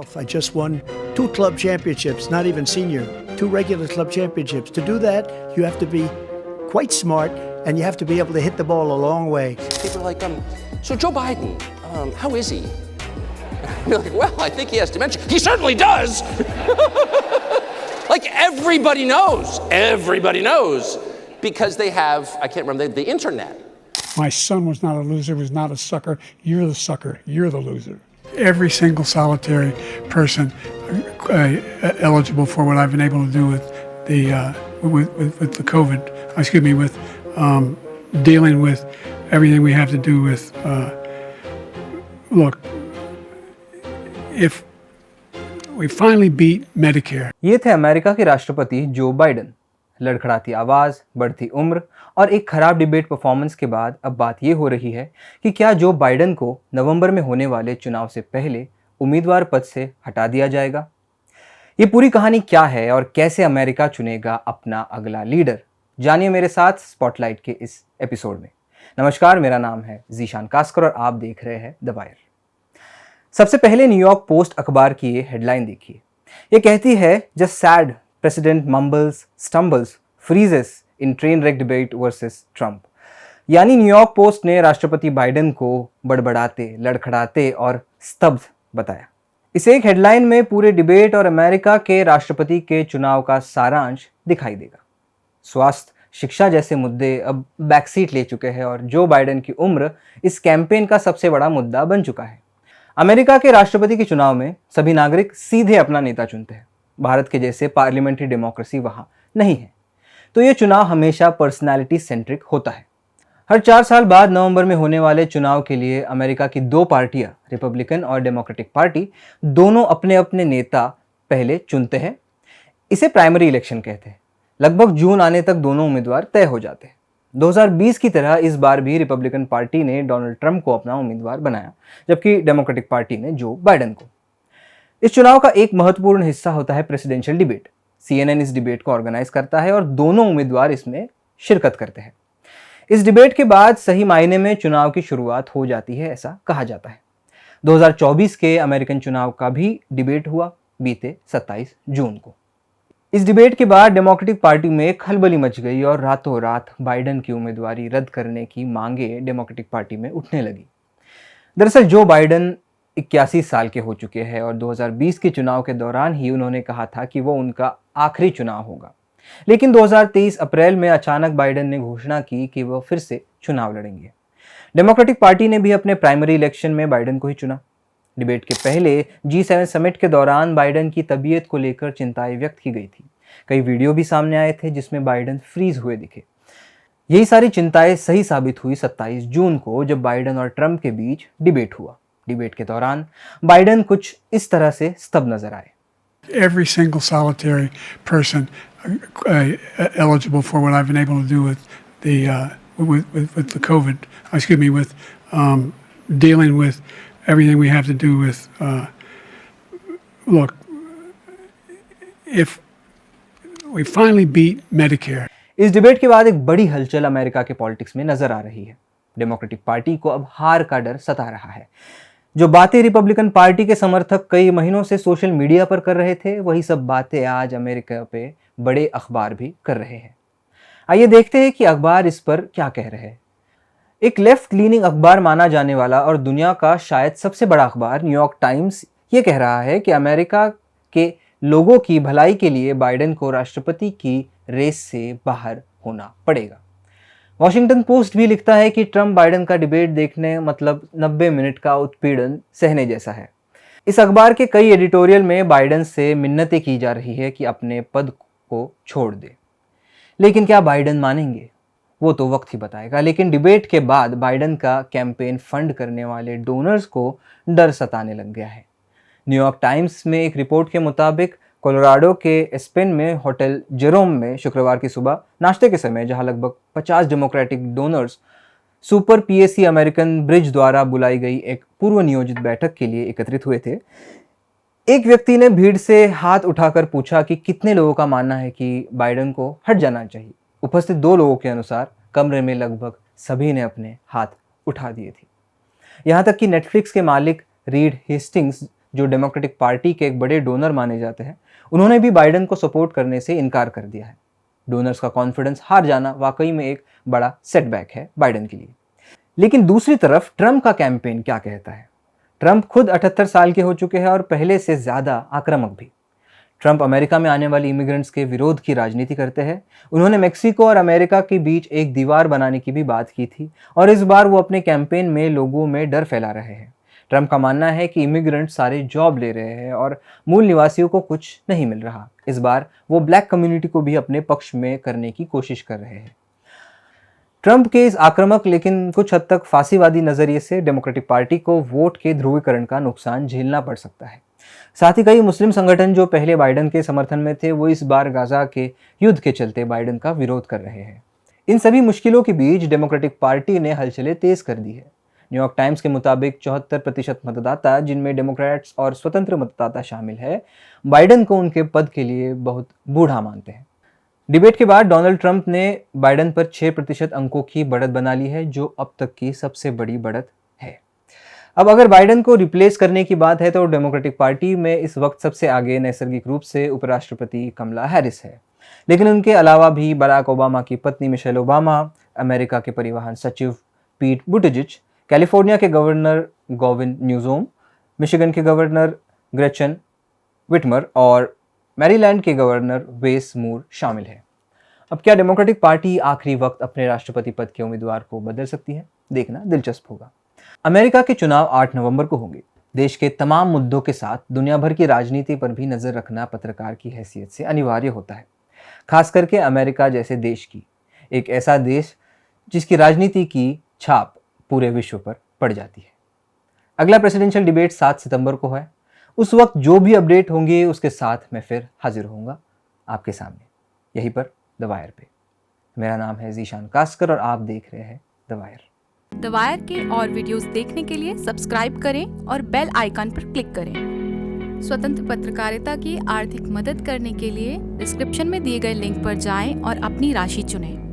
golf. I just won 2 club championships, not even senior, 2 regular club championships. To do that, you have to be quite smart and you have to be able to hit the ball a long way. People are like, so Joe Biden, how is he? I'd be like, well, I think he has dementia. He certainly does! Like everybody knows, because they have, I can't remember, the internet. My son was not a loser, was not a sucker. You're the sucker, you're the loser. Every single solitary person eligible for what I've been able to do with the COVID, with dealing with everything we have to do with, look, if we finally beat Medicare. ये थे America के राष्ट्रपति जो Biden. लड़खड़ाती आवाज, बढ़ती उम्र और एक खराब डिबेट परफॉर्मेंस के बाद अब बात ये हो रही है कि क्या जो बाइडन को नवंबर में होने वाले चुनाव से पहले उम्मीदवार पद से हटा दिया जाएगा। ये पूरी कहानी क्या है और कैसे अमेरिका चुनेगा अपना अगला लीडर, जानिए मेरे साथ स्पॉटलाइट के इस एपिसोड में। नमस्कार, मेरा नाम है जीशान कास्कर और आप देख रहे हैं द वायर। सबसे पहले न्यूयॉर्क पोस्ट अखबार की ये हेडलाइन देखिए। ये कहती है, just sad president mumbles stumbles freezes in train wreck debate versus Trump. यानी न्यूयॉर्क पोस्ट ने राष्ट्रपति बाइडेन को बड़बड़ाते, लड़खड़ाते और स्तब्ध बताया। इस एक हेडलाइन में पूरे डिबेट और अमेरिका के राष्ट्रपति के चुनाव का सारांश दिखाई देगा। स्वास्थ्य, शिक्षा जैसे मुद्दे अब बैकसीट ले चुके हैं और जो बाइडेन की उम्र इस कैंपेन का सबसे बड़ा मुद्दा बन चुका है। अमेरिका के राष्ट्रपति के चुनाव में सभी नागरिक सीधे अपना नेता चुनते हैं। भारत के जैसे पार्लियामेंट्री डेमोक्रेसी वहां नहीं है, तो ये चुनाव हमेशा पर्सनालिटी सेंट्रिक होता है। हर 4 साल बाद नवंबर में होने वाले चुनाव के लिए अमेरिका की 2 पार्टियां, रिपब्लिकन और डेमोक्रेटिक पार्टी, दोनों अपने अपने नेता पहले चुनते हैं। इसे प्राइमरी इलेक्शन कहते हैं। लगभग जून आने तक दोनों उम्मीदवार तय हो जाते हैं। 2020 की तरह इस बार भी रिपब्लिकन पार्टी ने डोनाल्ड ट्रंप को अपना उम्मीदवार बनाया, जबकि डेमोक्रेटिक पार्टी ने जो बाइडेन को। इस चुनाव का एक महत्वपूर्ण हिस्सा होता है प्रेसिडेंशियल डिबेट। CNN इस डिबेट को ऑर्गेनाइज करता है और दोनों उम्मीदवार इसमें शिरकत करते हैं। इस डिबेट के बाद सही मायने में चुनाव की शुरुआत हो जाती है, ऐसा कहा जाता है। 2024 के अमेरिकन चुनाव का भी डिबेट हुआ बीते 27 जून को। इस डिबेट के बाद डेमोक्रेटिक पार्टी में खलबली मच गई और रातों रात बाइडेन की उम्मीदवारी रद्द करने की मांगे डेमोक्रेटिक पार्टी में उठने लगी। दरअसल जो बाइडेन 81 साल के हो चुके हैं और 2020 के चुनाव के दौरान ही उन्होंने कहा था कि वो उनका आखिरी चुनाव होगा। लेकिन 2023 अप्रैल में अचानक बाइडेन ने घोषणा की कि वह फिर से चुनाव लड़ेंगे। डेमोक्रेटिक पार्टी ने भी अपने प्राइमरी इलेक्शन में बाइडेन को ही चुना। डिबेट के पहले G7 समिट के दौरान बाइडेन की तबीयत को लेकर चिंताएं व्यक्त की गई थी। कई वीडियो भी सामने आए थे जिसमें बाइडेन फ्रीज हुए दिखे। यही सारी चिंताएं सही साबित हुई 27 जून को, जब बाइडेन और ट्रंप के बीच डिबेट हुआ। डिबेट के दौरान बाइडेन कुछ इस तरह से स्तब्ध नजर आए। Every single solitary person eligible for what I've been able to do with the COVID, with dealing with everything we have to do with, look, if we finally beat Medicare. इस debate के बाद एक बड़ी हलचल America के politics में नजर आ रही है। डेमोक्रेटिक पार्टी को अब हार का डर सता रहा है। जो बातें रिपब्लिकन पार्टी के समर्थक कई महीनों से सोशल मीडिया पर कर रहे थे, वही सब बातें आज अमेरिका पे बड़े अखबार भी कर रहे हैं। आइए देखते हैं कि अखबार इस पर क्या कह रहे हैं। एक लेफ्ट लीनिंग अखबार माना जाने वाला और दुनिया का शायद सबसे बड़ा अखबार न्यूयॉर्क टाइम्स ये कह रहा है कि अमेरिका के लोगों की भलाई के लिए बाइडेन को राष्ट्रपति की रेस से बाहर होना पड़ेगा। वॉशिंगटन पोस्ट भी लिखता है कि ट्रंप बाइडेन का डिबेट देखने मतलब 90 मिनट का उत्पीड़न सहने जैसा है। इस अखबार के कई एडिटोरियल में बाइडेन से मिन्नतें की जा रही है कि अपने पद को छोड़ दे। लेकिन क्या बाइडेन मानेंगे, वो तो वक्त ही बताएगा। लेकिन डिबेट के बाद बाइडेन का कैंपेन फंड करने वाले डोनर्स को डर सताने लग गया है। न्यूयॉर्क टाइम्स में एक रिपोर्ट के मुताबिक कोलोराडो के एस्पेन में होटल जेरोम में शुक्रवार की सुबह नाश्ते के समय, जहां लगभग 50 democratic donors super PAC American bridge द्वारा बुलाई गई एक पूर्व नियोजित बैठक के लिए एकत्रित हुए थे, एक व्यक्ति ने भीड़ से हाथ उठाकर पूछा कि कितने लोगों का मानना है कि बाइडेन को हट जाना चाहिए। उपस्थित 2 लोगों के अनुसार कमरे में लगभग सभी ने अपने हाथ उठा दिए थे। यहाँ तक कि नेटफ्लिक्स के मालिक रीड हेस्टिंग्स, जो डेमोक्रेटिक पार्टी के एक बड़े डोनर माने जाते हैं, उन्होंने भी बाइडन को सपोर्ट करने से इनकार कर दिया है। डोनर्स का कॉन्फिडेंस हार जाना वाकई में एक बड़ा सेटबैक है बाइडन के लिए। लेकिन दूसरी तरफ ट्रंप का कैंपेन क्या कहता है? ट्रंप खुद 78 साल के हो चुके हैं और पहले से ज़्यादा आक्रामक भी। ट्रंप अमेरिका में आने वाले इमिग्रेंट्स के विरोध की राजनीति करते हैं। उन्होंने मेक्सिको और अमेरिका के बीच एक दीवार बनाने की भी बात की थी और इस बार वो अपने कैंपेन में लोगों में डर फैला रहे हैं। ट्रंप का मानना है कि इमिग्रेंट्स सारे जॉब ले रहे हैं और मूल निवासियों को कुछ नहीं मिल रहा। इस बार वो ब्लैक कम्युनिटी को भी अपने पक्ष में करने की कोशिश कर रहे हैं। ट्रंप के इस आक्रामक लेकिन कुछ हद तक फांसीवादी नजरिए से डेमोक्रेटिक पार्टी को वोट के ध्रुवीकरण का नुकसान झेलना पड़ सकता है। साथ ही कई मुस्लिम संगठन जो पहले बाइडन के समर्थन में थे, वो इस बार गाजा के युद्ध के चलते बाइडन का विरोध कर रहे हैं। इन सभी मुश्किलों के बीच डेमोक्रेटिक पार्टी ने हलचलें तेज कर दी है। न्यूयॉर्क टाइम्स के मुताबिक 74% मतदाता, जिनमें डेमोक्रेट्स और स्वतंत्र मतदाता शामिल है, बाइडन को उनके पद के लिए बहुत बूढ़ा मानते हैं। डिबेट के बाद डोनाल्ड ट्रंप ने बाइडन पर 6% अंकों की बढ़त बना ली है, जो अब तक की सबसे बड़ी बढ़त है। अब अगर बाइडन को रिप्लेस करने की बात है तो डेमोक्रेटिक पार्टी में इस वक्त सबसे आगे नैसर्गिक रूप से उपराष्ट्रपति कमला हैरिस है। लेकिन उनके अलावा भी बराक ओबामा की पत्नी मिशेल ओबामा, अमेरिका के परिवहन सचिव पीट बुटिजिज, कैलिफोर्निया के गवर्नर गॉविन न्यूसोम, मिशिगन के गवर्नर ग्रेचन विटमर और मैरीलैंड के गवर्नर वेस मूर शामिल हैं। अब क्या डेमोक्रेटिक पार्टी आखिरी वक्त अपने राष्ट्रपति पद के उम्मीदवार को बदल सकती है? देखना दिलचस्प होगा। अमेरिका के चुनाव 8 नवंबर को होंगे। देश के तमाम मुद्दों के साथ दुनिया भर की राजनीति पर भी नजर रखना पत्रकार की हैसियत से अनिवार्य होता है, खास करके अमेरिका जैसे देश की, एक ऐसा देश जिसकी राजनीति की छाप पूरे विश्व पर पड़ जाती है। अगला प्रेसिडेंशियल डिबेट 7 सितंबर को है। उस वक्त जो भी अपडेट होंगे उसके साथ मैं फिर हाजिर होऊंगा आपके सामने, यहीं पर द वायर पे। मेरा नाम है जीशान कास्कर और आप देख रहे हैं द वायर। द वायर के और वीडियोस देखने के लिए सब्सक्राइब करें और बेल आइकन पर क्लिक करें। स्वतंत्र पत्रकारिता की आर्थिक मदद करने के लिए डिस्क्रिप्शन में दिए गए लिंक पर जाएं और अपनी राशि चुनें।